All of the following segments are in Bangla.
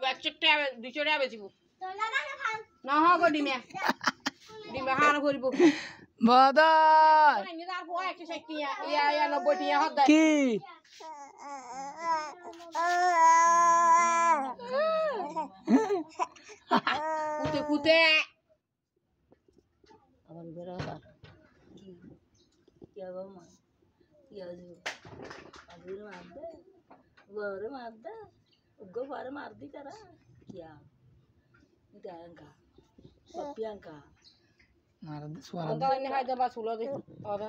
বাচ্চাটা 200 টাকা বেচিব না হ গো ডিমে হানো করিব বাদার আমি আর বয় 160 টিয়া ইয়া 90 টিয়া হদ কি পুতে পুতে আবার বেরা কি হবে মা কি হবে আদুরে মার দে গোরে মার দে উগ্গো পারে মার দি তারা কিয়া এটা আঙ্কা সপিয়াঙ্কা মার দে সুয়ার আন্দারাইনে খাইতে বা সুলো দে আরে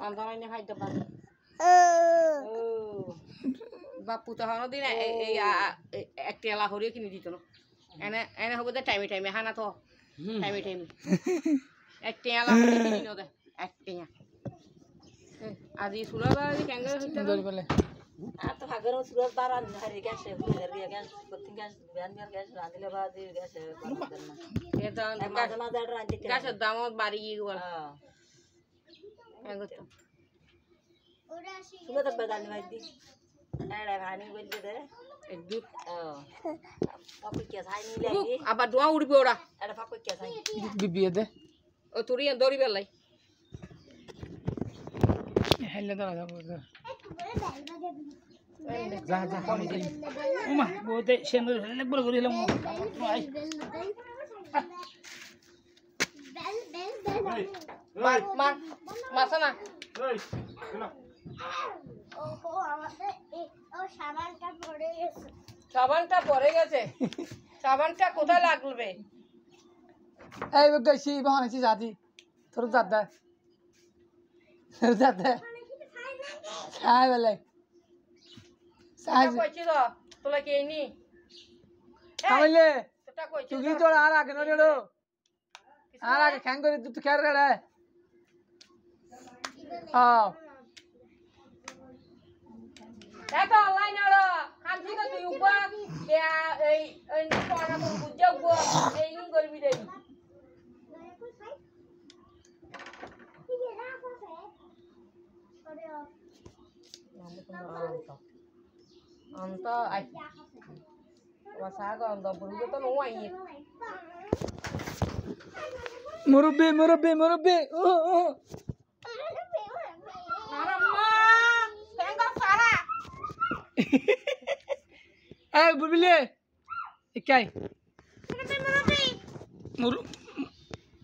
আন্দারাইনে খাইতে বা ও বাপু তো হনো দিন এই এক টেলা হরিও কিনে দিত না এনে এনে হবে টাইমে টাইমে হানা তো টাইমে টাইমে এক টেলা হরিও কিনে ন দে এক টেয়া আজি সুলো দাঁড়ি কেন ধরে বলে আর তো ভাগের সুরজ দাঁড়ান হারি গেছে ফুলের গিয়ে গ্যাস প্রতিদিন গ্যাস ব্যানগার গ্যাস রাঁধিলে বাদে গ্যাস এটা মাঝে মাঝে রাঁধি গ্যাসের দাম বাড়ি গিয়ে গেল হ্যাঁ গো ওরা সুলো তো বেদানি ভাই দি এড়া ভানি বলতে দে একদু পাপি কে ছাই নি লাগি আবার দোয়া উড়বে ওরা এটা পাপি কে ছাই বিবিয়ে দে ও তুরি দড়ি বেলাই হেলে দাঁড়া যাবো যা যা আমি যাই ওমা বহুতে সেন্দুর হেলে বড় করে দিলাম মার মার মারছ না সাবানটা পড়ে গেছে সাবানটা কোথায় লাগবে এই গেছি বাহানাছি যাতি তোর দাদা দাদা সাই বলে সাই কইছি তো তোলা কে নি কামলে সেটা কইছি তুই কি তোর আর আগে নড়েড়ো আর আগে খ্যাং করে তুই খেয়ার রে হ্যাঁ এটা অনলাইন আর খানছি তো তুই উপর এই এই পড়া তো বুঝাও গো এই নি করবি দেই অন্ত I wasaga anda buru to no ai মুরব্বি মুরব্বি মুরব্বি aramma tenga sara এই বুবলি একাই